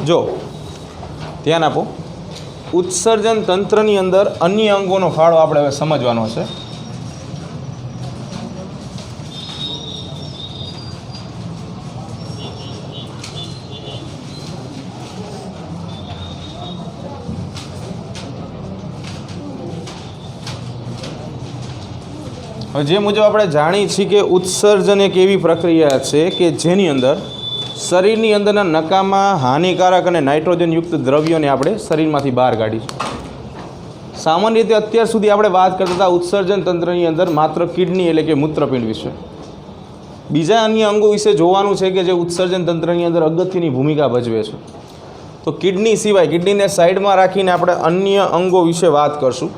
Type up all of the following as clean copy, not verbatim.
જો ધ્યાન આપો, ઉત્સર્જન તંત્રની અંદર અન્ય અંગોનો ફાળો આપણે હવે સમજવાનો છે. જે મુજબ આપણે જાણીએ છીએ કે ઉત્સર્જન એક એવી પ્રક્રિયા છે કે જેની અંદર શરીરની અંદરના નકામા હાનિકારક અને નાઇટ્રોજનયુક્ત દ્રવ્યોને આપણે શરીરમાંથી બહાર કાઢીશું. સામાન્ય રીતે અત્યાર સુધી આપણે વાત કરતા હતા ઉત્સર્જન તંત્રની અંદર માત્ર કિડની એટલે કે મૂત્રપિંડ વિશે. બીજા અન્ય અંગો વિશે જોવાનું છે કે જે ઉત્સર્જન તંત્રની અંદર અગત્યની ભૂમિકા ભજવે છે. તો કિડની સિવાય કિડનીને સાઈડમાં રાખીને આપણે અન્ય અંગો વિશે વાત કરશું.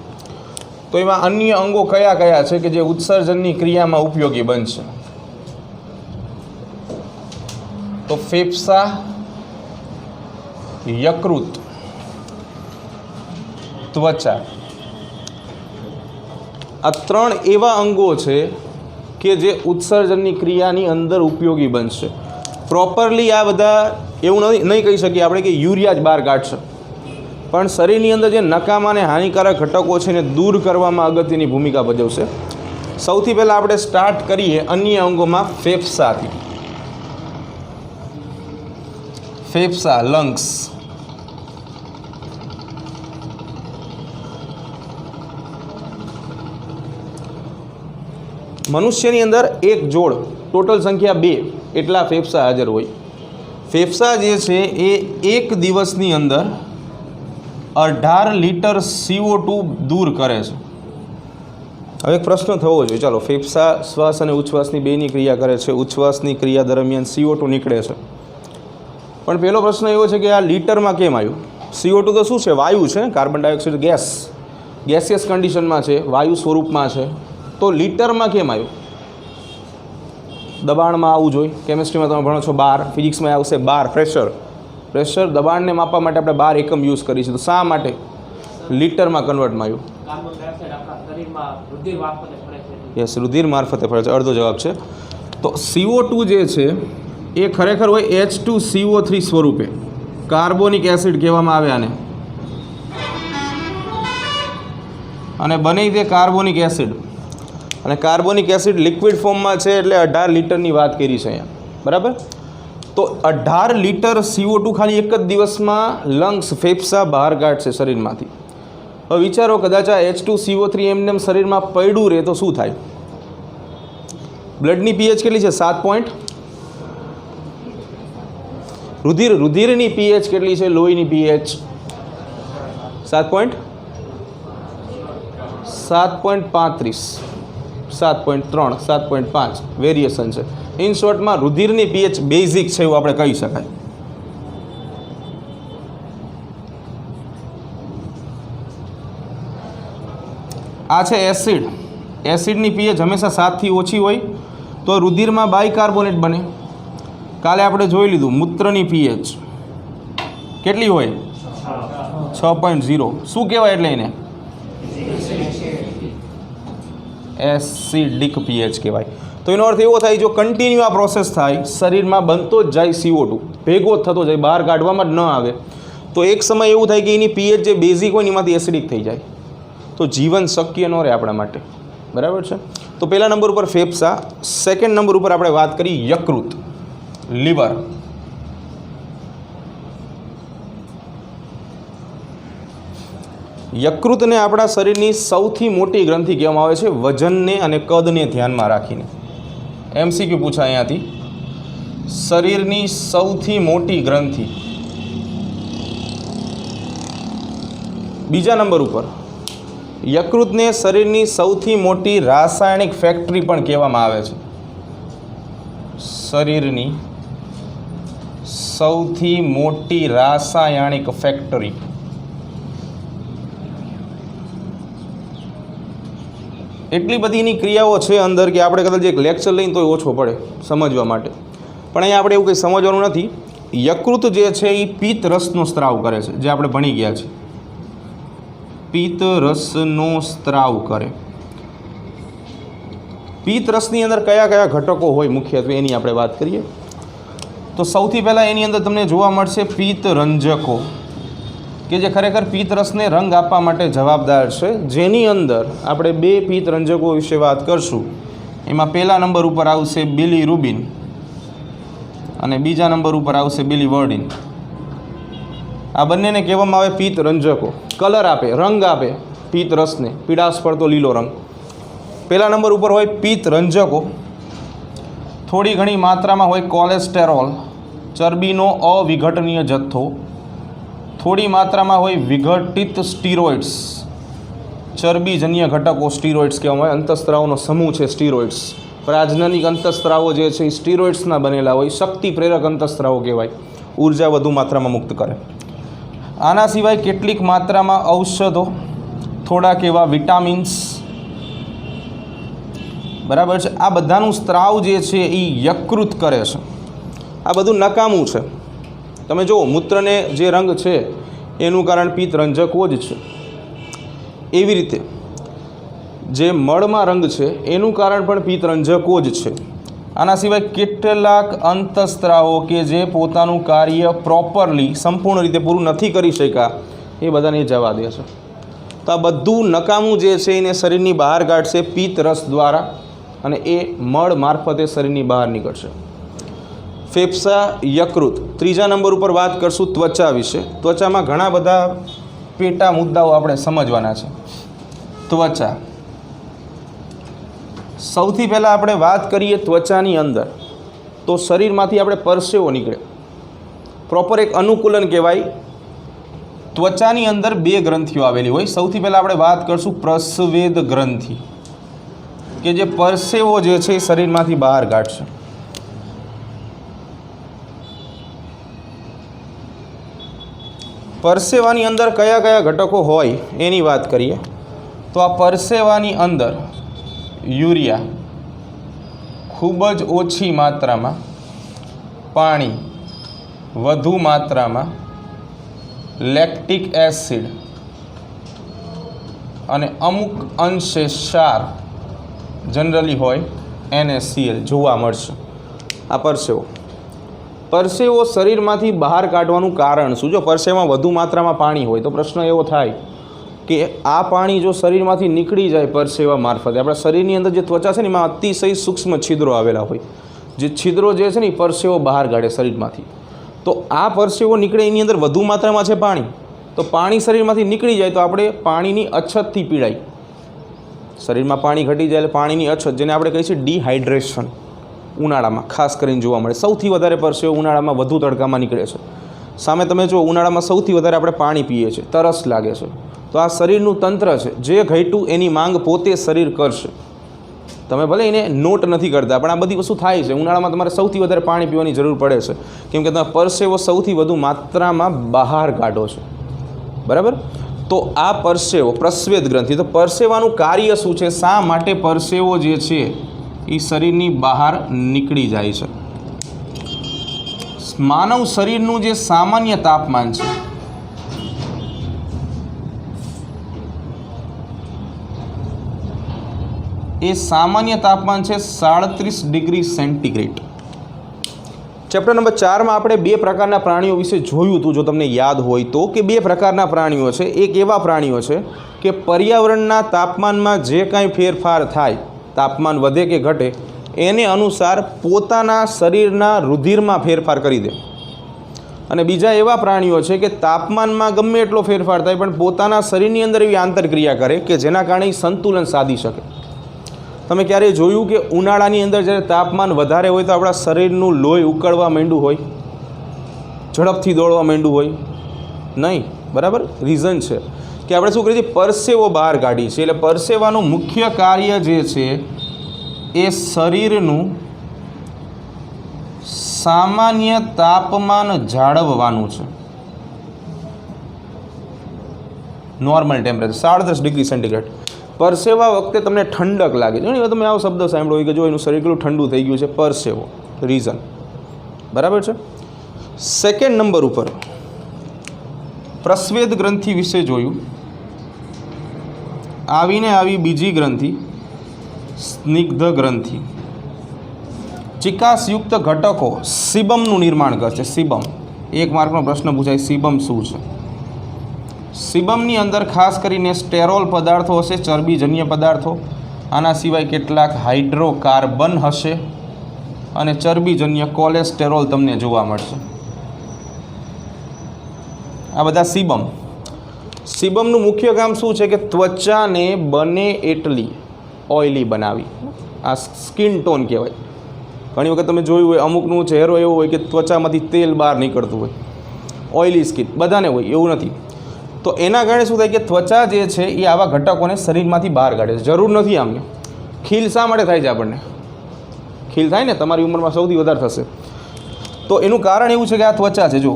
તો એમાં અન્ય અંગો કયા કયા છે કે જે ઉત્સર્જનની ક્રિયામાં ઉપયોગી બનશે? તો ફેફસા, યકૃત, ત્વચા, આ ત્રણ એવા અંગો છે કે જે ઉત્સર્જનની ક્રિયાની અંદર ઉપયોગી બનશે. પ્રોપરલી આ બધા એવું નહીં કહી શકીએ આપણે કે યુરિયા જ બહાર કાઢશે, પણ શરીરની અંદર જે નકામા અને હાનિકારક ઘટકો છે એને દૂર કરવામાં અગત્યની ભૂમિકા ભજવશે. સૌથી પહેલાં આપણે સ્ટાર્ટ કરીએ અન્ય અંગોમાં ફેફસાથી. ફેફસા, લંગ્સ. મનુષ્યની અંદર એક જોડ ટોટલ સંખ્યા 2 એટલા ફેફસા હાજર હોય. ફેફસા જે છે એ એક દિવસની અંદર 18 લીટર CO2 દૂર કરે છે. હવે એક પ્રશ્ન થવો જોઈએ, ચાલો ફેફસા શ્વાસ અને ઉચ્છ્વાસની બેની ક્રિયા કરે છે, ઉચ્છ્વાસની ક્રિયા દરમિયાન CO2 નીકળે છે, પણ પહેલો પ્રશ્ન એવો છે કે આ લીટરમાં કેમ આવ્યું? CO2 તો શું છે? વાયુ છે, કાર્બન ડાયોક્સાઇડ ગેસ, ગેસિયસ કન્ડિશનમાં છે, વાયુ સ્વરૂપમાં છે, તો લીટરમાં કેમ આવ્યું? દબાણમાં આવવું જોઈએ. કેમિસ્ટ્રીમાં તમે ભણો છો 12, ફિઝિક્સમાં આવશે 12. પ્રેશર દબાણને માપવા માટે આપણે 12 એકમ યુઝ કરીશું. તો શા માટે લીટરમાં કન્વર્ટમાં આવ્યું? યસ, રુધિર મારફતે ફરે છે. અડધો જવાબ છે. તો CO2 જે છે એ ખરેખર હોય H2CO3 સ્વરૂપે. કાર્બોનિક એસિડ કહેવામાં આવે આને, અને બને તે કાર્બોનિક એસિડ. અને કાર્બોનિક એસિડ લિક્વિડ ફોર્મમાં છે એટલે 18 લીટરની વાત કરી છે અહીંયા, બરાબર? તો 18 લીટર CO2 ખાલી એક જ દિવસમાં લંગ્સ, ફેફસા બહાર કાઢશે શરીરમાંથી. હવે વિચારો, કદાચ આ H2CO3 એમને શરીરમાં પડ્યું રહે તો શું થાય? બ્લડની pH કેટલી છે? 7. રુધિરની pH કેટલી છે? લોહીની pH 7.35, 7.3, 7.5 વેરિએશન છે. ઇન શોર્ટમાં રુધિરની pH બેઝિક છે એવું આપણે કહી શકાય. આ છે એસિડ. એસિડની pH હંમેશા 7થી ઓછી હોય તો રુધિરમાં બાયકાર્બોનેટ બને. કાલે આપણે જોઈ લીધું મૂત્રની pH કેટલી હોય? 6.0. શું કહેવાય એટલે એને? એસિડિક pH કહેવાય. તો એનો અર્થ એવો થાય, જો કન્ટિન્યુ આ પ્રોસેસ થાય, શરીરમાં બનતો જ જાય CO2, ભેગો જ થતો જાય, બહાર કાઢવામાં જ ન આવે, તો એક સમય એવું થાય કે એની pH જે બેઝિક હોય એમાંથી એસિડિક થઈ જાય, તો જીવન શક્ય ન રહે આપણા માટે, બરાબર છે? તો પહેલા નંબર ઉપર ફેફસા. સેકન્ડ નંબર ઉપર આપણે વાત કરી યકૃત, લીવર. યકૃતને આપણા શરીરની સૌથી મોટી ગ્રંથિ કહેવામાં આવે છે, વજનને અને કદને ધ્યાનમાં રાખીને. MCQ પૂછાય અહીંયાથી. શરીરની સૌથી મોટી ગ્રંથિ. બીજા નંબર ઉપર યકૃતને શરીરની સૌથી મોટી રાસાયણિક ફેક્ટરી પણ કહેવામાં આવે છે. શરીરની સૌથી મોટી રાસાયણિક ફેક્ટરી. એટલી બધી એની ક્રિયાઓ છે અંદર કે આપણે કદાચ એક લેક્ચર લઈને તોય ઓછો પડે સમજવા માટે, પણ અહીંયા આપણે એવું કંઈ સમજવાનું નથી. યકૃત જે છે એ પિત્ત રસનો સ્ત્રાવ કરે છે, જે આપણે ભણી ગયા છે. પિત્ત રસનો સ્ત્રાવ કરે. પિત્ત રસની અંદર કયા કયા ઘટકો હોય મુખ્યત્વે એની આપણે વાત કરીએ. તો સૌથી પહેલાં એની અંદર તમને જોવા મળશે પિત્તરંજકો, કે જે ખરેખર પિત્તરસને રંગ આપવા માટે જવાબદાર છે, જેની અંદર આપણે 2 પિત્તરંજકો વિશે વાત કરશું. એમાં પહેલા નંબર ઉપર આવશે બિલીરુબિન અને બીજા નંબર ઉપર આવશે બિલીવર્ડિન. આ બંનેને કહેવામાં આવે પિત્તરંજકો. કલર આપે, રંગ આપે પિત્તરસને, પીળાશ પડતો લીલો રંગ. પહેલા નંબર ઉપર હોય પિત્તરંજકો. થોડી ઘણી માત્રામાં હોય કોલેસ્ટેરોલ, ચરબીનો અવિઘટનીય જથ્થો. થોડી માત્રામાં હોય વિઘટિત સ્ટીરોઇડ્સ, ચરબીજન્ય ઘટકો સ્ટીરોઇડ્સ કહેવામાં આવે. અંતઃસ્ત્રાવોનો સમૂહ છે સ્ટીરોઇડ્સ. પ્રજનનિક અંતઃસ્ત્રાવો જે છે એ સ્ટીરોઇડ્સના બનેલા હોય. શક્તિ પ્રેરક અંતઃસ્ત્રાવો કહેવાય, ઉર્જા વધુ માત્રામાં મુક્ત કરે. આના સિવાય કેટલીક માત્રામાં ઔષધો, થોડાક એવા વિટામિન્સ, બરાબર છે. આ બધાનું સ્ત્રાવ જે છે એ યકૃત કરે છે. આ બધું નકામું છે. તમે જુઓ, મૂત્રને જે રંગ છે એનું કારણ પિત્તરંજકો જ છે. એવી રીતે જે મળમાં રંગ છે એનું કારણ પણ પિત્તરંજકો જ છે. આના સિવાય કેટલાક અંતઃસ્ત્રાવો કે જે પોતાનું કાર્ય પ્રોપરલી, સંપૂર્ણ રીતે પૂરું નથી કરી શક્યા, એ બધાને જવા દે છે. તો આ બધું નકામું જે છે એને શરીરની બહાર કાઢશે પિત્તરસ દ્વારા, અને એ મળ મારફતે શરીરની બહાર નીકળશે. ફેફસા, યકૃત. ત્રીજા નંબર ઉપર વાત કરશું ત્વચા વિશે. ત્વચામાં ઘણા બધા પેટા મુદ્દાઓ આપણે સમજવાના છે. ત્વચા, સૌથી પહેલાં આપણે વાત કરીએ ત્વચાની અંદર, તો શરીરમાંથી આપણે પરસેવો નીકળે. પ્રોપર એક અનુકૂલન કહેવાય. ત્વચાની અંદર 2 ગ્રંથિઓ આવેલી હોય. સૌથી પહેલાં આપણે વાત કરશું પ્રસ્વેદ ગ્રંથિ, કે જે પરસેવો જે છે એ શરીરમાંથી બહાર કાઢશે. પરસેવાની અંદર કયા કયા ઘટકો હોય એની વાત કરીએ તો આ પરસેવાની અંદર યુરિયા, ખૂબ જ ઓછી માત્રામાં પાણી, વધુ માત્રામાં લેક્ટિક એસિડ અને અમુક અંશે ક્ષાર જનરલી હોય NaCl જોવા મળશે. આ પરસેવો. પરસેવો શરીરમાંથી બહાર કાઢવાનું કારણ શું? જો પરસેવામાં વધુ માત્રામાં પાણી હોય તો પ્રશ્ન એવો થાય કે આ પાણી જો શરીરમાંથી નીકળી જાય પરસેવા મારફતે, આપણા શરીરની અંદર જે ત્વચા છે ને એમાં અતિશય સૂક્ષ્મ છિદ્રો આવેલા હોય. જે છિદ્રો જે છે ને એ પરસેવો બહાર કાઢે શરીરમાંથી. તો આ પરસેવો નીકળે એની અંદર વધુ માત્રામાં છે પાણી, તો પાણી શરીરમાંથી નીકળી જાય તો આપણે પાણીની અછતથી પીડાય. શરીરમાં પાણી ઘટી જાય એટલે પાણીની અછત, જેને આપણે કહીએ છીએ ડિહાઇડ્રેશન, ઉનાળામાં ખાસ કરીને જોવા મળે. સૌથી વધારે પરસેવો ઉનાળામાં વધુ તડકામાં નીકળે છે. સામે તમે જો ઉનાળામાં સૌથી વધારે આપણે પાણી પીએ છીએ, તરસ લાગે છે, તો આ શરીરનું તંત્ર છે, જે ઘટ્યું એની માંગ પોતે શરીર કરશે. તમે ભલે એને નોટ નથી કરતા, પણ આ બધી વસ્તુ થાય છે. ઉનાળામાં તમારે સૌથી વધારે પાણી પીવાની જરૂર પડે છે, કેમ કે તમે પરસેવો સૌથી વધુ માત્રામાં બહાર કાઢો છો, બરાબર. તો આ પરસેવો, પ્રસ્વેદ ગ્રંથિ, તો પરસેવાનું કાર્ય શું છે? શા માટે પરસેવો જે છે એ શરીરની બહાર નીકળી જાય છે? માનવ શરીરનું જે સામાન્ય તાપમાન છે એ સામાન્ય તાપમાન છે 37 ડિગ્રી સેન્ટીગ્રેડ. ચેપ્ટર નંબર 4માં આપણે 2 પ્રકારના પ્રાણીઓ વિશે જોયું હતું, જો તમને યાદ હોય તો, કે 2 પ્રકારના પ્રાણીઓ છે. એક એવા પ્રાણીઓ છે કે પર્યાવરણના તાપમાનમાં જે કાંઈ ફેરફાર થાય, તાપમાન વધે કે ઘટે, એને અનુસાર પોતાના શરીરના રુધિરમાં ફેરફાર કરી દે. અને બીજા એવા પ્રાણીઓ છે કે તાપમાનમાં ગમે એટલો ફેરફાર થાય પણ પોતાના શરીરની અંદર એવી આંતરક્રિયા કરે કે જેના કારણે સંતુલન સાધી શકે. તમે ક્યારેય જોયું કે ઉનાળાની અંદર જ્યારે તાપમાન વધારે હોય તો આપણા શરીરનું લોહી ઉકળવા માંડ્યું હોય, ઝડપથી દોડવા માંડ્યું હોય? નહીં, બરાબર. રીઝન છે કે આપણે શું કરીએ છીએ? પરસેવો બહાર કાઢીએ છીએ. એટલે પરસેવાનું મુખ્ય કાર્ય જે છે એ શરીરનું સામાન્ય તાપમાન જાળવવાનું છે. Normal temperature 37 degree centigrade. પરસેવા વખતે તમને ઠંડક લાગે. ઘણી વાર તમે આવો શબ્દ સાંભળ્યો હોય કે જો એનું શરીર કેટલું ઠંડુ થઈ ગયું છે, પરસેવો, રીઝન, બરાબર છે. સેકન્ડ નંબર ઉપર પ્રસ્વેદ ગ્રંથિ વિશે જોયું. આવીને આવી બીજી ગ્રંથિ સ્નિગ્ધ ગ્રંથિ. ચિકાસયુક્ત ઘટકો સીબમનું નિર્માણ કરશે. સીબમ 1 માર્કનો પ્રશ્ન પૂછાય. સીબમ શું છે? સીબમની અંદર ખાસ કરીને સ્ટેરોલ પદાર્થો હશે, ચરબીજન્ય પદાર્થો. આના સિવાય કેટલાક હાઇડ્રોકાર્બન હશે અને ચરબીજન્ય કોલેસ્ટેરોલ તમને જોવા મળશે. આ બધા સીબમ. સીબમનું મુખ્ય કામ શું છે કે ત્વચાને બને એટલી ઓઇલી બનાવી. આ સ્કિન ટોન કહેવાય. ઘણી વખત તમે જોયું હોય અમુકનું ચહેરો એવો હોય કે ત્વચામાંથી તેલ બહાર નીકળતું હોય, ઓઇલી સ્કિન બધાને હોય, એવું નથી. તો એના કારણે શું થાય કે ત્વચા જે છે એ આવા ઘટકોને શરીરમાંથી બહાર કાઢે છે. જરૂર નથી આમને. ખીલ શા માટે થાય છે? આપણને ખીલ થાય ને, તમારી ઉંમરમાં સૌથી વધારે થશે. તો એનું કારણ એવું છે કે આ ત્વચા છે, જો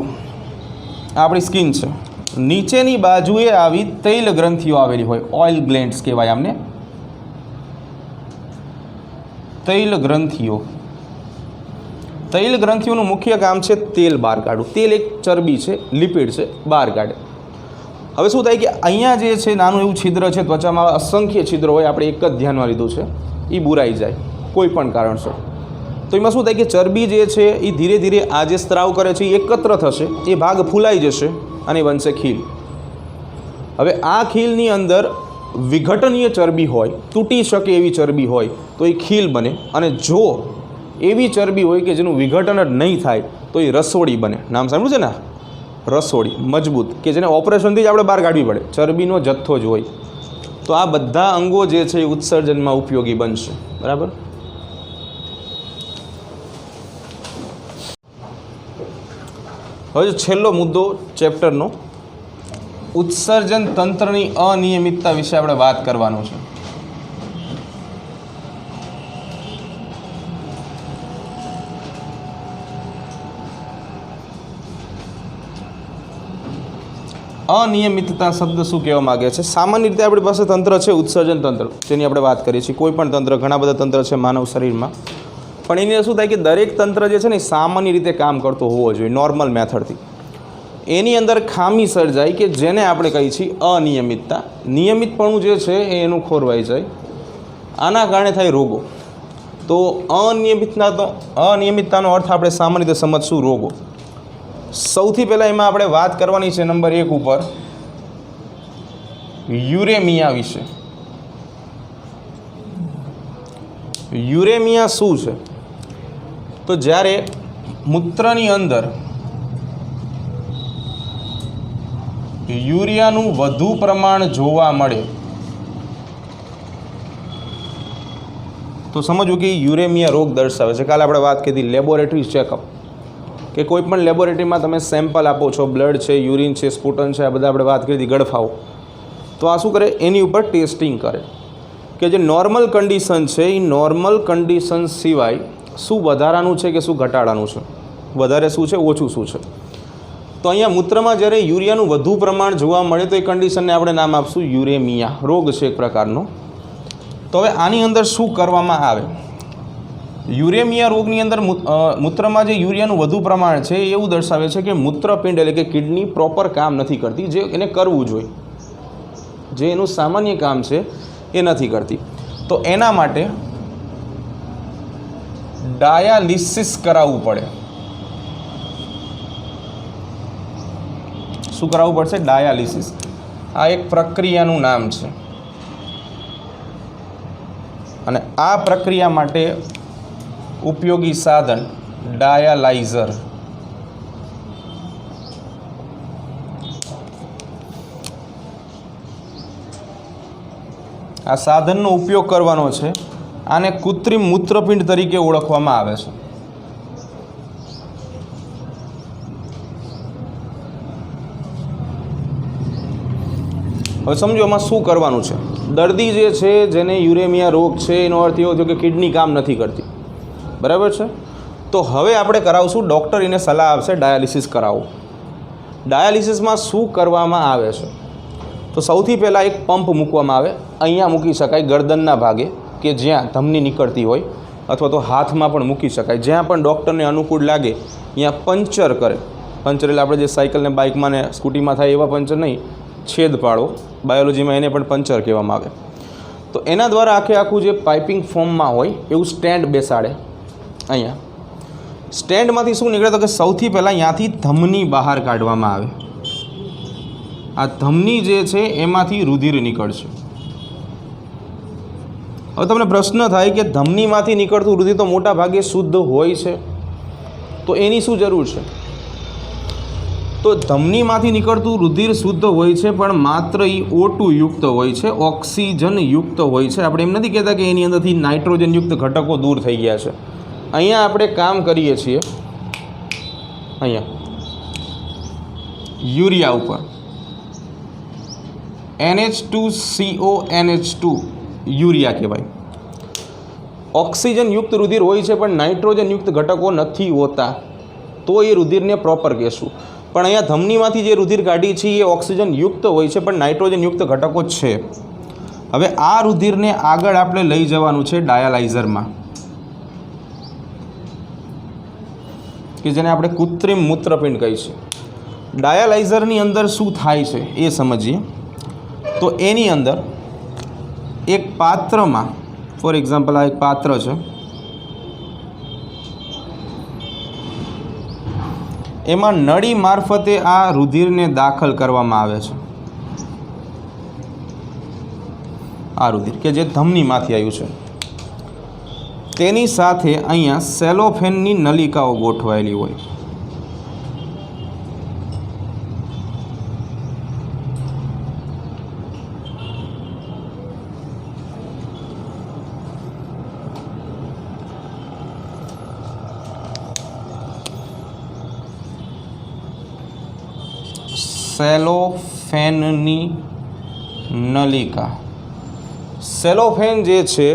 આપણી સ્કિન છે, નીચેની બાજુએ આવી તૈલ ગ્રંથિઓ આવેલી હોય, ઓઇલ ગ્લેન્ડ્સ કહેવાય આમને. તૈલ ગ્રંથિઓ. તૈલ ગ્રંથિઓનું મુખ્ય કામ છે તેલ બહાર કાઢવું. તેલ એક ચરબી છે, લિપિડ છે, બહાર કાઢે. હવે શું થાય કે અહીંયા જે છે નાનું એવું છિદ્ર છે, ત્વચામાં અસંખ્ય છિદ્રો હોય, આપણે એક જ ધ્યાનમાં લીધું છે, એ બુરાઈ જાય કોઈ પણ કારણસર. તો એમાં શું થાય કે ચરબી જે છે એ ધીરે ધીરે આ જે સ્ત્રાવ કરે છે એ એકત્ર થશે, એ ભાગ ફૂલાઈ જશે અને બનશે ખીલ. હવે આ ખીલની અંદર વિઘટનીય ચરબી હોય, તૂટી શકે એવી ચરબી હોય તો એ ખીલ બને. અને જો એવી ચરબી હોય કે જેનું વિઘટન જ નહીં થાય તો એ રસોડી બને. નામ સાંભળ્યું છે ને? રસોડી, મજબૂત, કે જેને ઓપરેશનથી જ આપણે બહાર કાઢવી પડે, ચરબીનો જથ્થો જ હોય. તો આ બધા અંગો જે છે એ ઉત્સર્જનમાં ઉપયોગી બનશે. બરાબર. હવે છેલ્લો મુદ્દો ચેપ્ટરનો, ઉત્સર્જન તંત્રની અનિયમિતતા વિશે આપણે વાત કરવાનું છે. અનિયમિતતા શબ્દ શું કહેવા માગે છે? સામાન્ય રીતે આપણી પાસે તંત્ર છે ઉત્સર્જન તંત્ર, જેની આપણે વાત કરીએ છીએ. કોઈ પણ તંત્ર, ઘણા બધા તંત્ર છે માનવ શરીરમાં, પણ એની અંદર શું થાય કે દરેક તંત્ર જે છે ને સામાન્ય રીતે કામ કરતો હોવો જોઈએ, નોર્મલ મેથડથી. એની અંદર ખામી સર્જાય કે જેને આપણે કહીએ છીએ અનિયમિતતા. નિયમિતપણું જે છે એ એનું ખોરવાઈ જાય, આના કારણે થાય રોગો. તો અનિયમિતતાનો અર્થ આપણે સામાન્ય રીતે સમજશું રોગો. સૌથી પહેલાં એમાં આપણે વાત કરવાની છે નંબર 1 ઉપર યુરેમિયા વિશે. યુરેમિયા શું છે? તો જ્યારે મૂત્રની અંદર યુરિયાનું વધુ પ્રમાણ જોવા મળે તો સમજવું કે યુરેમિયા રોગ દર્શાવે છે. કાલે આપણે વાત કરી લેબોરેટરી ચેકઅપ, કે કોઈ પણ લેબોરેટરીમાં તમે સેમ્પલ આપો છો, બ્લડ છે, યુરિન છે, સ્પુટન છે, આ બધા આપણે વાત કરી હતી, ગળફાઓ. તો આ શું કરે? એની ઉપર ટેસ્ટિંગ કરે કે જે નોર્મલ કન્ડિશન છે એ નોર્મલ કન્ડિશન સિવાય શું વધારાનું છે કે શું ઘટાડાનું છે, વધારે શું છે, ઓછું શું છે. તો અહીંયા મૂત્રમાં જ્યારે યુરિયાનું વધુ પ્રમાણ જોવા મળે તો એ કન્ડિશનને આપણે નામ આપશું યુરેમિયા. રોગ છે એક પ્રકારનો. તો હવે આની અંદર શું કરવામાં આવે? યુરેમિયા રોગની અંદર મૂત્રમાં જે યુરિયાનું વધુ પ્રમાણ છે એ એવું દર્શાવે છે કે મૂત્રપિંડ એટલે કે કિડની પ્રોપર કામ નથી કરતી, જે એને કરવું જોઈએ, જે એનું સામાન્ય કામ છે એ નથી કરતી. તો એના માટે ડાયાલિસિસ કરાવવું પડે. શું કરાવવું પડશે? ડાયાલિસિસ. આ એક પ્રક્રિયાનું નામ છે અને આ પ્રક્રિયા માટે ઉપયોગી સાધન ડાયાલાઇઝર. આ સાધનનો ઉપયોગ કરવાનો છે. આને કૃત્રિમ મૂત્રપિંડ તરીકે ઓળખવામાં આવે છે. હવે સમજો આમાં શું કરવાનું છે. દર્દી જે છે જેને યુરેમિયા રોગ છે એનો અર્થ એવો થયો કે કિડની કામ નથી કરતી, બરાબર છે. તો હવે આપણે કરાવશું, ડૉક્ટર એને સલાહ આપશે ડાયાલિસિસ કરાવો. ડાયાલિસિસમાં શું કરવામાં આવે છે? તો સૌથી પહેલાં એક પંપ મૂકવામાં આવે. અહીંયા મૂકી શકાય ગરદનના ભાગે કે જ્યાં ધમની નીકળતી હોય, અથવા તો હાથમાં પણ મૂકી શકાય, જ્યાં પણ ડૉક્ટરને અનુકૂળ લાગે ત્યાં પંચર કરે. પંચર એટલે આપણે જે સાયકલ ને બાઇકમાં ને સ્કૂટીમાં થાય એવા પંચર નહીં, છેદ પાડો, બાયોલોજીમાં એને પણ પંચર કહેવામાં આવે. તો એના દ્વારા આખું જે પાઇપિંગ ફોર્મમાં હોય એવું સ્ટેન્ડ બેસાડે અહીંયા સ્ટેન્ડમાંથી શું નીકળે તો કે સૌથી પહેલાં અહીંયાથી ધમની બહાર કાઢવામાં આવે. આ ધમની જે છે એમાંથી રુધિર નીકળશે. હવે તમને પ્રશ્ન થાય કે ધમનીમાંથી નીકળતું રુધિર તો મોટા ભાગે શુદ્ધ હોય છે, તો એની શું જરૂર છે? તો ધમનીમાંથી નીકળતું રુધિર શુદ્ધ હોય છે, પણ માત્ર એ O2 યુક્ત હોય છે, ઓક્સિજન યુક્ત હોય છે. આપણે એમ નથી કહેતા કે એની અંદરથી નાઇટ્રોજન યુક્ત ઘટકો દૂર થઈ ગયા છે. અહીંયા આપણે કામ કરીએ છીએ અહીંયા યુરિયા ઉપર NH2CO NH2 યુરિયા કહેવાય. ઓક્સિજન યુક્ત રુધિર હોય છે પણ નાઇટ્રોજન યુક્ત ઘટકો નથી હોતા, તો એ રુધિરને પ્રોપર કહેશું. પણ અહીંયા ધમનીમાંથી જે રુધિર કાઢી છે એ ઓક્સિજન યુક્ત હોય છે પણ નાઇટ્રોજન યુક્ત ઘટકો છે. હવે આ રુધિરને આગળ આપણે લઈ જવાનું છે ડાયાલાઇઝરમાં, કે જેને આપણે કૃત્રિમ મૂત્રપિંડ કહીશું. ડાયાલાઇઝરની અંદર શું થાય છે એ સમજીએ. તો એની અંદર એક પાત્રમાં, ફોર એક્ઝામ્પલ આ એક પાત્ર છે, એમાં નળી મારફતે આ રુધિરને દાખલ કરવામાં આવે છે. આ રુધિર કે જે ધમનીમાંથી આવ્યું છે, તેની સાથે અહીંયા સેલોફેનની નલિકાઓ ગોઠવાયેલી હોય. સેલોફેનની નલિકા. સેલોફેન જે છે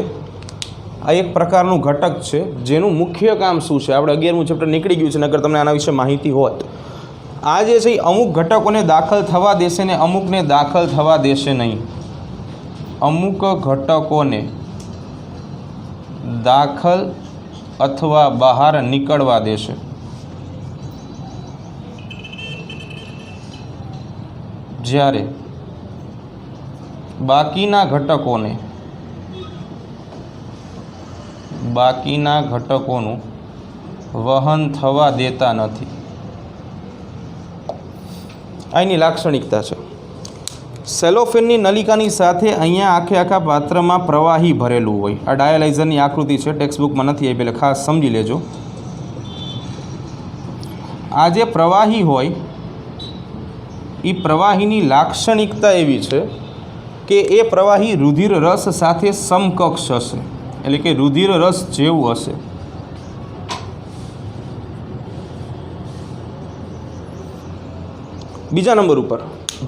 આ એક પ્રકારનું ઘટક છે જેનું મુખ્ય કામ શું છે, આપણે 11મું ચેપ્ટર નીકળી ગયું છે, નકર તમને આના વિશે માહિતી હોત. આ જે છે એ અમુક ઘટકોને દાખલ થવા દેશે ને અમુકને દાખલ થવા દેશે નહીં. અમુક ઘટકોને દાખલ અથવા બહાર નીકળવા દેશે, જ્યારે બાકીના ઘટકોનું વહન થવા દેતા નથી. આની લાક્ષણિકતા છે. સેલોફેનની નલિકાની સાથે અહીંયા આખા પાત્રમાં પ્રવાહી ભરેલું હોય. આ ડાયાલાઇઝરની આકૃતિ છે, ટેક્સ્ટબુકમાં નથી આપી, એટલે ખાસ સમજી લેજો. આ જે પ્રવાહી હોય એ પ્રવાહીની લાક્ષણિકતા એવી છે કે એ પ્રવાહી રુધિર રસ સાથે સમકક્ષ હશે, એટલે કે રુધિર રસ જેવું હશે. બીજા નંબર ઉપર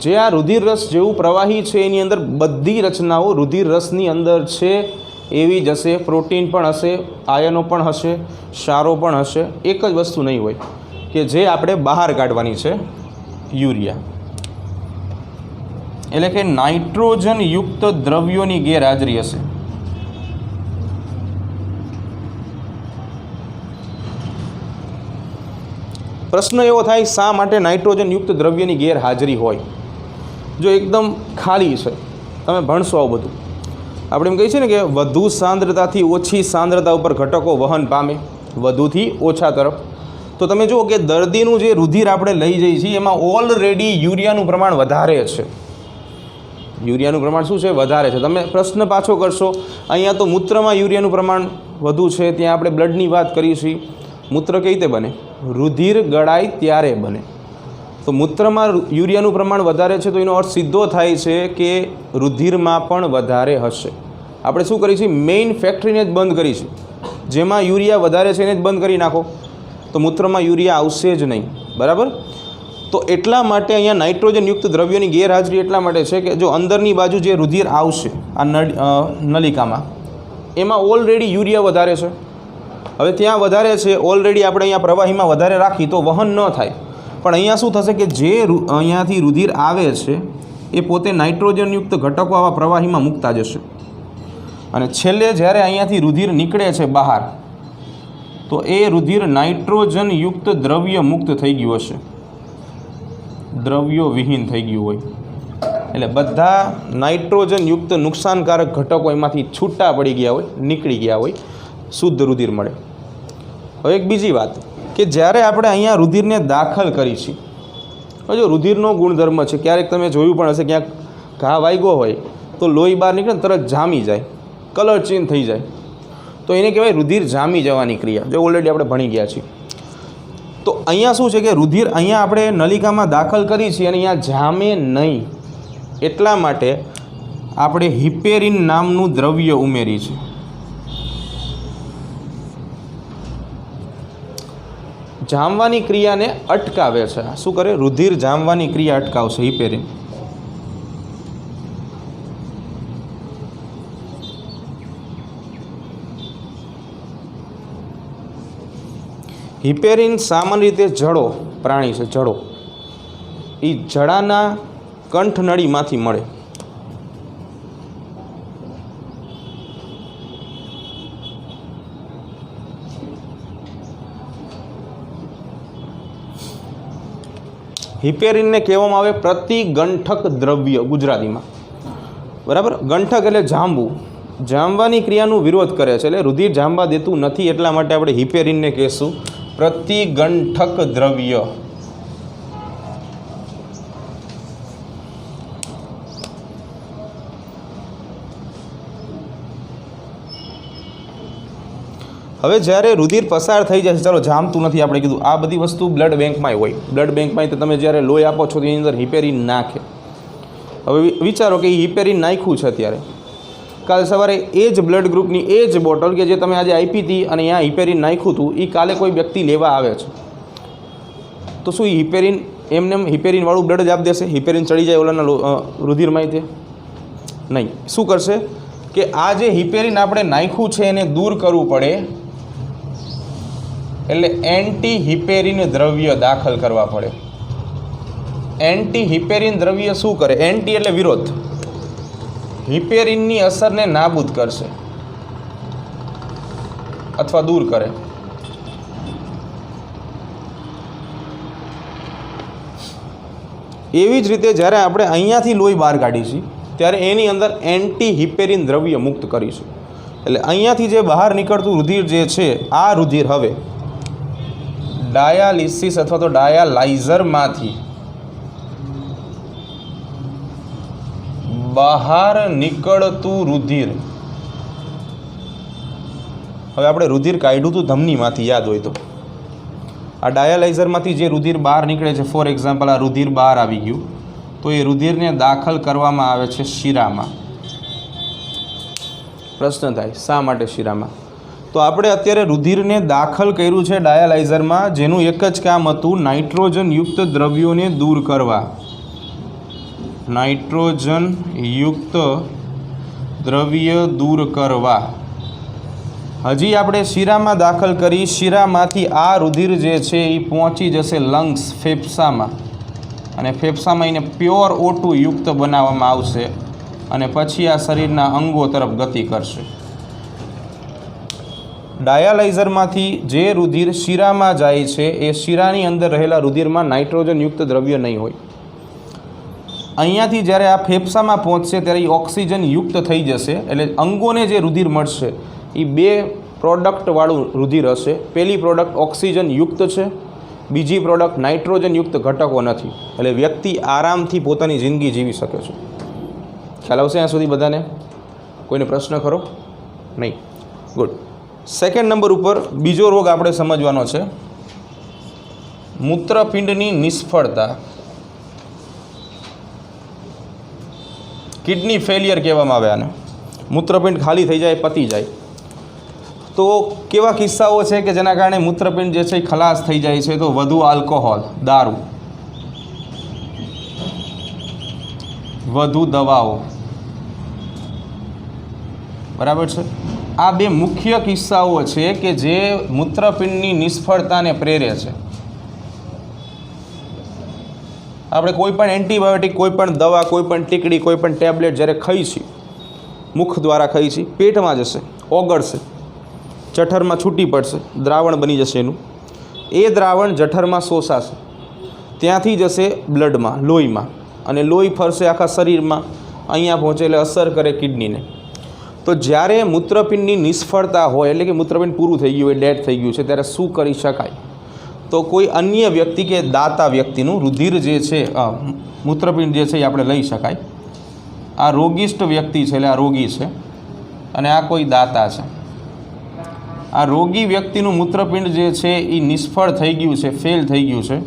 જે આ રુધિર રસ જેવું પ્રવાહી છે એની અંદર બધી રચનાઓ રુધિર રસની અંદર છે એવી જ હશે. પ્રોટીન પણ હશે, આયનો પણ હશે, ક્ષારો પણ હશે. એક જ વસ્તુ નહીં હોય કે જે આપણે બહાર કાઢવાની છે, યુરિયા. એટલે કે નાઇટ્રોજન યુક્ત દ્રવ્યોની ગેરહાજરી હશે. પ્રશ્ન એવો થાય, શા માટે નાઇટ્રોજન યુક્ત દ્રવ્યની ગેરહાજરી હોય? જો એકદમ ખાલી છે, તમે ભણશો આવું બધું, આપણે એમ કહીએ છીએ ને કે વધુ સાંદ્રતાથી ઓછી સાંદ્રતા ઉપર ઘટકો વહન પામે, વધુથી ઓછા તરફ. તો તમે જુઓ કે દર્દીનું જે રુધિર આપણે લઈ જઈએ છીએ એમાં ઓલરેડી યુરિયાનું પ્રમાણ વધારે છે. યુરિયાનું પ્રમાણ શું છે? વધારે છે. તમે પ્રશ્ન પાછો કરશો, અહીંયા તો મૂત્રમાં યુરિયાનું પ્રમાણ વધુ છે, ત્યાં આપણે બ્લડની વાત કરીશું. મૂત્ર કઈ રીતે બને? રુધિર ગળાય ત્યારે બને. તો મૂત્રમાં યુરિયાનું પ્રમાણ વધારે છે તો એનો અર્થ સીધો થાય છે કે રુધિરમાં પણ વધારે હશે. આપણે શું કરીશું? મેઇન ફેક્ટરીને જ બંધ કરીશું. જેમાં યુરિયા વધારે છે એને જ બંધ કરી નાખો તો મૂત્રમાં યુરિયા આવશે જ નહીં. બરાબર? તો એટલા માટે અહીંયા નાઇટ્રોજન યુક્ત દ્રવ્યોની ગેરહાજરી એટલા માટે છે કે જો અંદરની બાજુ જે રુધિર આવશે આ નલિકામાં, એમાં ઓલરેડી યુરિયા વધારે છે. હવે ત્યાં વધારે છે ઓલરેડી, આપણે અહીંયા પ્રવાહીમાં વધારે રાખી તો વહન ન થાય. પણ અહીંયા શું થશે કે જે અહીંયાથી રુધિર આવે છે એ પોતે નાઇટ્રોજનયુક્ત ઘટકો આવા પ્રવાહીમાં મૂકતા જશે, અને છેલ્લે જ્યારે અહીંયાથી રુધિર નીકળે છે બહાર તો એ રુધિર નાઇટ્રોજનયુક્ત દ્રવ્ય મુક્ત થઈ ગયું હશે, દ્રવ્યો વિહીન થઈ ગયું હોય. એટલે બધા નાઇટ્રોજનયુક્ત નુકસાનકારક ઘટકો એમાંથી છૂટા પડી ગયા હોય, નીકળી ગયા હોય, શુદ્ધ રુધિર મળે. હવે એક બીજી વાત કે જ્યારે આપણે અહીંયા રુધિરને દાખલ કરી છીએ, જો રુધિરનો ગુણધર્મ છે, ક્યારેક તમે જોયું પણ હશે, ક્યાંક ઘા વાગ્યો હોય તો લોહી બહાર નીકળે ને તરત જામી જાય, કલર ચેન્જ થઈ જાય, તો એને કહેવાય રુધિર જામી જવાની ક્રિયા, જો ઓલરેડી આપણે ભણી ગયા છીએ. તો અહીંયા શું છે કે રુધિર અહીંયા આપણે નલિકામાં દાખલ કરી છીએ અને અહીંયા જામે નહીં, એટલા માટે આપણે હિપેરિન નામનું દ્રવ્ય ઉમેરી છે. જામવાની ક્રિયાને અટકાવે છે. શું કરે? રુધિર જામવાની ક્રિયા અટકાવશે હિપેરિન. હિપેરિન સામાન્ય રીતે જડો પ્રાણી છે. જડો એ જડાના કંઠનળીમાંથી મળે. હિપેરિનને કહેવામાં આવે પ્રતિગંઠક દ્રવ્ય ગુજરાતીમાં, બરાબર. ગંઠક એટલે જામવું, જામવાની ક્રિયાનો વિરોધ કરે છે, એટલે રુધિર જામવા દેતું નથી, એટલા માટે આપણે હિપેરિનને કહેશું પ્રતિગંઠક દ્રવ્ય. હવે જ્યારે રુધિર પસાર થઈ જાય છે, ચાલો જામતું નથી આપણે કીધું, આ બધી વસ્તુ બ્લડ બેંકમાં હોય. બ્લડ બેંકમાં તો તમે જ્યારે લોહી આપો છો તેની અંદર હિપેરિન નાખે. હવે વિચારો કે એ હિપેરિન નાખ્યું છે અત્યારે, કાલે સવારે એ જ બ્લડ ગ્રુપની એ જ બોટલ કે જે તમે આજે આપી હતી અને અહીંયા હિપેરિન નાખ્યું હતું, એ કાલે કોઈ વ્યક્તિ લેવા આવે છે, તો શું એ હિપેરિન એમને હિપેરિનવાળું બ્લડ જ આપી દેશે? હિપેરિન ચડી જાય ઓલાના રુધિરમાં તે નહીં. શું કરશે કે આ જે હિપેરિન આપણે નાખ્યું છે એને દૂર કરવું પડે, એટલે એન્ટી હિપેરિન દ્રવ્ય દાખલ કરવા પડે. એન્ટી હિપેરિન દ્રવ્ય શું કરે? એન્ટી એટલે વિરોધ, હિપેરિનની અસરને નાબૂદ કરશે અથવા દૂર કરે. એવી જ રીતે જ્યારે આપણે અહીંયાથી લોહી બહાર કાઢીશું ત્યારે એની અંદર એન્ટી હિપેરિન દ્રવ્ય મુક્ત કરીશું. એટલે અહીંયાથી જે બહાર નીકળતું રુધિર જે છે, આ રુધિર હવે ડાયાલિસિસ અથવા તો ડાયાલાઇઝરમાંથી બહાર નીકળતું રુધિર, હવે આપણે રુધિર કાઢ્યું હતું ધમનીમાંથી, યાદ હોય તો, આ ડાયાલાઇઝરમાંથી જે રુધિર બહાર નીકળે છે, ફોર એક્ઝામ્પલ આ રુધિર બહાર આવી ગયું, તો એ રુધિરને દાખલ કરવામાં આવે છે શિરામાં. પ્રશ્ન થાય શા માટે શિરામાં? તો આપણે અત્યારે રુધિરને દાખલ કર્યું છે ડાયાલાઇઝરમાં, જેનું એક જ કામ હતું નાઇટ્રોજનયુક્ત દ્રવ્યોને દૂર કરવા. નાઇટ્રોજનયુક્ત દ્રવ્ય દૂર કરવા. હજી આપણે શિરામાં દાખલ કરી, શિરામાંથી આ રુધિર જે છે એ પહોંચી જશે લંગ્સ, ફેફસામાં, અને ફેફસામાં એને પ્યોર O2 યુક્ત બનાવવામાં આવશે અને પછી આ શરીરના અંગો તરફ ગતિ કરશે. ડાયાલાઇઝરમાંથી જે રુધિર શિરામાં જાય છે એ શિરાની અંદર રહેલા રુધિરમાં નાઇટ્રોજનયુક્ત દ્રવ્ય નહીં હોય. અહીંયાથી જ્યારે આ ફેફસામાં પહોંચશે ત્યારે એ ઓક્સિજન યુક્ત થઈ જશે, એટલે અંગોને જે રુધિર મળશે એ બે પ્રોડક્ટવાળું રુધિર હશે. પહેલી પ્રોડક્ટ ઓક્સિજન યુક્ત છે, બીજી પ્રોડક્ટ નાઇટ્રોજન યુક્ત ઘટકો નથી, એટલે વ્યક્તિ આરામથી પોતાની જિંદગી જીવી શકે છે. ખ્યાલ આવશે ત્યાં સુધી બધાને? કોઈને પ્રશ્ન ખરો? નહીં. ગુડ. સેકન્ડ નંબર ઉપર બીજો રોગ આપણે સમજવાનો છે, મૂત્રપિંડની નિષ્ફળતા. કિડની ફેલિયર કહેવામાં આવે આને. મૂત્રપિંડ ખાલી થઈ જાય, પતી જાય. તો કેવા કિસ્સાઓ છે કે જેના કારણે મૂત્રપિંડ જે છે એ ખલાસ થઈ જાય છે? તો વધુ આલ્કોહોલ, દારૂ, વધુ દવાઓ, બરાબર છે. આ બે મુખ્ય કિસ્સાઓ છે કે જે મૂત્રપિંડની નિષ્ફળતાને પ્રેરે છે. આપણે કોઈ પણ એન્ટીબાયોટિક, કોઈ પણ દવા, કોઈ પણ ટીકડી, કોઈ પણ ટેબ્લેટ જ્યારે ખાઈશી, મુખ દ્વારા ખાઈશી, પેટમાં જશે, ઓગળશે, જઠરમાં છૂટી પડશે, દ્રાવણ બની જશે એનું. એ દ્રાવણ જઠરમાં શોષાશે, ત્યાંથી જશે બ્લડમાં, લોહીમાં, અને લોહી ફરશે આખા શરીરમાં, અહીંયા પહોંચે એટલે અસર કરે કિડનીને. તો તો જ્યારે મૂત્રપિંડની નિષ્ફળતા હોય, એટલે કે મૂત્રપિંડ પૂરું થઈ ગયું હોય, ડેડ થઈ ગયું છે, ત્યારે શું કરી શકાય? તો કોઈ અન્ય વ્યક્તિ કે દાતા વ્યક્તિનું રુધિર જે છે, મૂત્રપિંડ જે છે એ આપણે લઈ શકાય. આ રોગિષ્ટ વ્યક્તિ છે, એટલે આ રોગી છે, અને આ કોઈ દાતા છે. આ રોગી વ્યક્તિનું મૂત્રપિંડ જે છે એ નિષ્ફળ થઈ ગયું છે, ફેલ થઈ ગયું છે,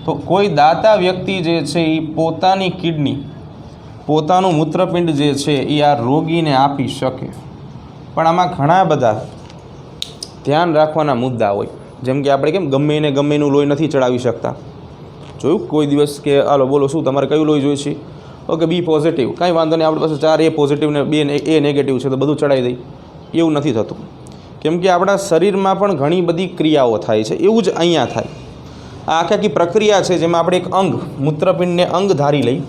તો કોઈ દાતા વ્યક્તિ જે છે એ પોતાની કિડની, પોતાનું મૂત્રપિંડ જે છે એ આ રોગીને આપી શકે. પણ આમાં ઘણા બધા ધ્યાન રાખવાના મુદ્દા હોય. જેમ કે આપણે કેમ ગમે એને ગમેનું લોહી નથી ચડાવી શકતા. જોયું કોઈ દિવસ કે હાલો બોલો શું તમારે કયું લોહી જોઈએ છે? ઓકે, બી પોઝિટિવ, કાંઈ વાંધો નહીં, આપણી પાસે 4 A પોઝિટિવ ને 2 A નેગેટિવ છે, તો બધું ચડાવી દઈ. એવું નથી થતું. કેમ કે આપણા શરીરમાં પણ ઘણી બધી ક્રિયાઓ થાય છે. એવું જ અહીંયા થાય. આ આખી પ્રક્રિયા છે જેમાં આપણે એક અંગ, મૂત્રપિંડને અંગ ધારી લઈ,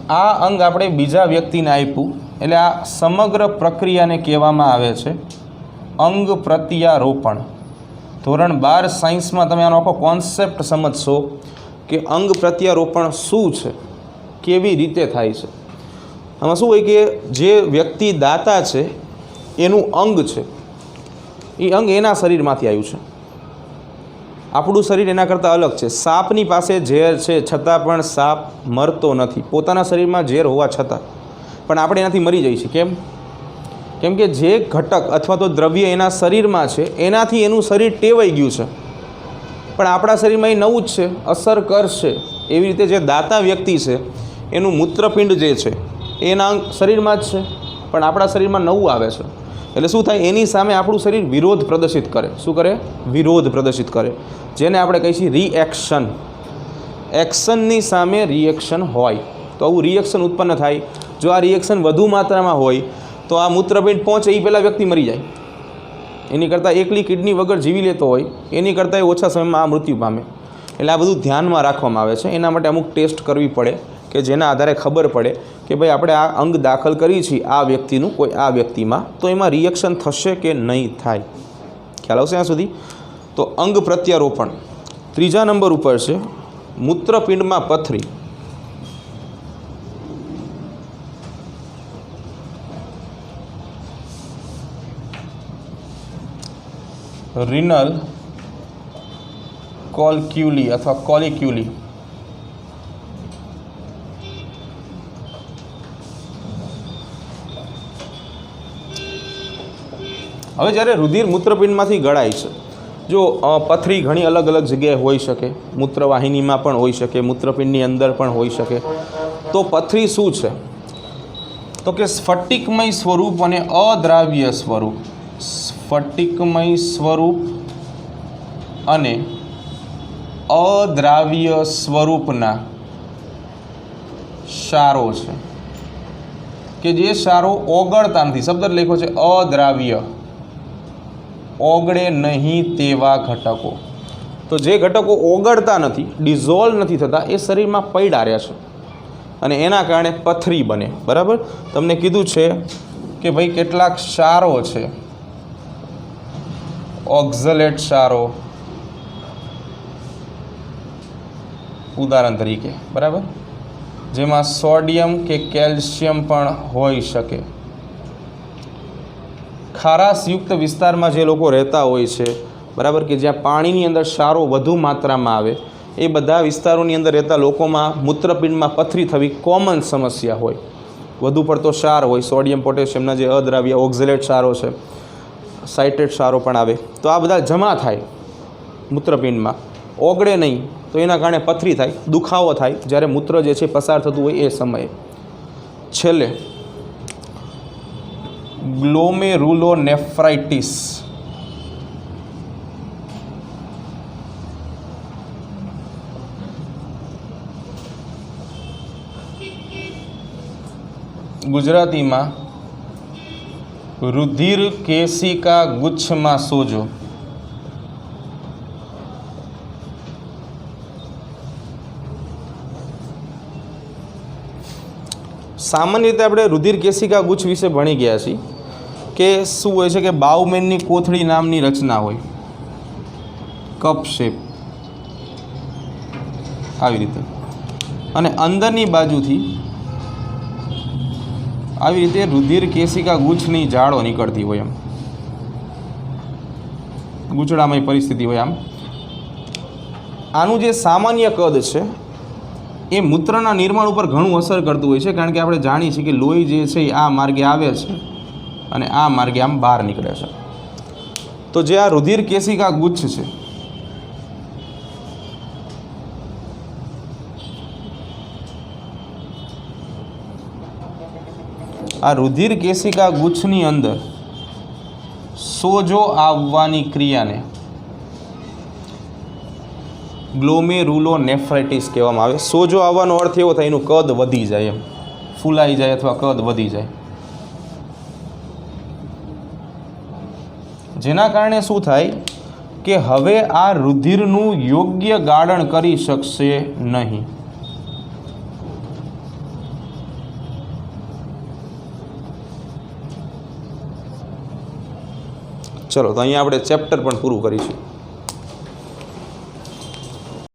આ અંગ આપણે બીજા વ્યક્તિને આપ્યું, એટલે આ સમગ્ર પ્રક્રિયાને કહેવામાં આવે છે અંગ પ્રત્યારોપણ. ધોરણ 12 સાયન્સમાં તમે આનો આખો કોન્સેપ્ટ સમજશો કે અંગ પ્રત્યારોપણ શું છે, કેવી રીતે થાય છે. આમાં શું હોય કે જે વ્યક્તિ દાતા છે એનું અંગ છે, એ અંગ એના શરીરમાંથી આવ્યું છે. આપણું શરીર એના કરતાં અલગ છે. સાપની પાસે ઝેર છે છતાં પણ સાપ મરતો નથી, પોતાના શરીરમાં ઝેર હોવા છતાં. પણ આપણે એનાથી મરી જઈએ છીએ. કેમ? કેમ કે જે ઘટક અથવા તો દ્રવ્ય એના શરીરમાં છે એનાથી એનું શરીર ટેવાઈ ગયું છે. પણ આપણા શરીરમાં એ નવું જ છે, અસર કરશે. એવી રીતે જે દાતા વ્યક્તિ છે એનું મૂત્રપિંડ જે છે એના શરીરમાં જ છે, પણ આપણા શરીરમાં નવું આવે છે. એટલે શું થાય? એની સામે આપણું શરીર વિરોધ પ્રદર્શિત કરે. શું કરે? વિરોધ પ્રદર્શિત કરે, જેને આપણે કહીએ છીએ રિએક્શન. એક્શનની સામે રિએક્શન હોય તો આવું રિએક્શન ઉત્પન્ન થાય. જો આ રિએક્શન વધુ માત્રામાં હોય તો આ મૂત્રપિંડ પહોંચે એ પહેલાં વ્યક્તિ મરી જાય. એની કરતાં એકલી કિડની વગર જીવી લેતો હોય એની કરતાં એ ઓછા સમયમાં આ મૃત્યુ પામે. એટલે આ બધું ધ્યાનમાં રાખવામાં આવે છે. એના માટે અમુક ટેસ્ટ કરવી પડે કે જેના આધારે ખબર પડે કે ભાઈ આપણે આ અંગ દાખલ કરી છીએ આ વ્યક્તિનું કોઈ આ વ્યક્તિમાં, તો એમાં રિએક્શન થશે કે નહીં થાય. ખ્યાલ આવશે ત્યાં સુધી? તો અંગ પ્રત્યારોપણ 3જા નંબર ઉપર છે મૂત્રપિંડમાં પથરી. રિનલ કોલ્ક્યુલી અથવા કોલિક્યુલી. હવે જ્યારે રુધિર મૂત્રપિંડમાંથી ગળાય છે, જો પથરી ઘણી અલગ અલગ જગ્યાએ હોઈ શકે, મૂત્રવાહિનીમાં પણ હોઈ શકે, મૂત્રપિંડની અંદર પણ હોઈ શકે. તો પથરી શું છે? તો કે સ્ફટિકમય સ્વરૂપ અને અદ્રાવ્ય સ્વરૂપ. સ્ફટિકમય સ્વરૂપ અને અદ્રાવ્ય સ્વરૂપના ક્ષારો છે કે જે ક્ષારો ઓગળતા નથી. શબ્દ લખ્યો છે અદ્રાવ્ય, ઓગળે નહીં તેવા ઘટકો. તો જે ઘટકો ઓગળતા નથી, ડિઝોલ્વ નથી થતા, એ શરીરમાં પડ્યા રહ્યા છે અને એના કારણે પથરી બને. બરાબર? તમને કીધું છે કે ભાઈ કેટલાક ક્ષારો છે, ઓક્ઝલેટ ક્ષારો ઉદાહરણ તરીકે, બરાબર, જેમાં સોડિયમ કે કેલ્શિયમ પણ હોઈ શકે. ખારાશયુક્ત વિસ્તારમાં જે લોકો રહેતા હોય છે, બરાબર, કે જ્યાં પાણીની અંદર ક્ષારો વધુ માત્રામાં આવે, એ બધા વિસ્તારોની અંદર રહેતા લોકોમાં મૂત્રપિંડમાં પથરી થવી કોમન સમસ્યા હોય. વધુ પડતો ક્ષાર હોય, સોડિયમ પોટેશિયમના જે અદ્રાવ્ય ઓક્ઝલેટ ક્ષારો છે, સાઇટ્રેટ ક્ષારો પણ આવે, તો આ બધા જમા થાય મૂત્રપિંડમાં, ઓગળે નહીં, તો એના કારણે પથરી થાય, દુખાવો થાય જ્યારે મૂત્ર જે છે પસાર થતું હોય એ સમયે. છેલ્લે ગ્લોમેરુલોનેફ્રાઇટિસ. ગુજરાતીમાં રુધિર કેશિકા ગુચ્છમાં સોજો. સામાન્ય રીતે આપણે રુધિર કેશિકા ગુચ્છ વિશે ભણી ગયા છીએ કે શું હોય છે કે બાઉમેનની કોથળી નામની રચના હોય, કપ શેપ આવી રીતે, અને અંદરની બાજુથી આવી રીતે રુધિર કેશિકા ગુચ્છની જાળો નીકળતી હોય, એમ ગૂંચળામય પરિસ્થિતિ હોય. આનું જે સામાન્ય કદ છે એ મૂત્રના નિર્માણ ઉપર ઘણું અસર કરતું હોય છે, કારણ કે આપણે જાણીએ છીએ કે લોહી જે છે એ આ માર્ગે આવે છે અને આ માર્ગે આમ બહાર નીકળે છે. તો જે આ રુધિર કેશિકા ગુચ્છ છે, આ રુધિર કેશિકા ગુચ્છની અંદર સોજો આવવાની ક્રિયાને ગ્લોમેરુલોનેફ્રાઇટિસ કહેવામાં આવે. સોજો આવવાનો અર્થ એવો થાય એનું કદ વધી જાય, એમ ફૂલાઈ જાય અથવા કદ વધી જાય, જેના કારણે શું થાય કે હવે આ રુધિરનું યોગ્ય ગાળણ કરી શકશે નહીં. ચલો, તો અહીંયા આપણે ચેપ્ટર પણ પૂરું કરીશું.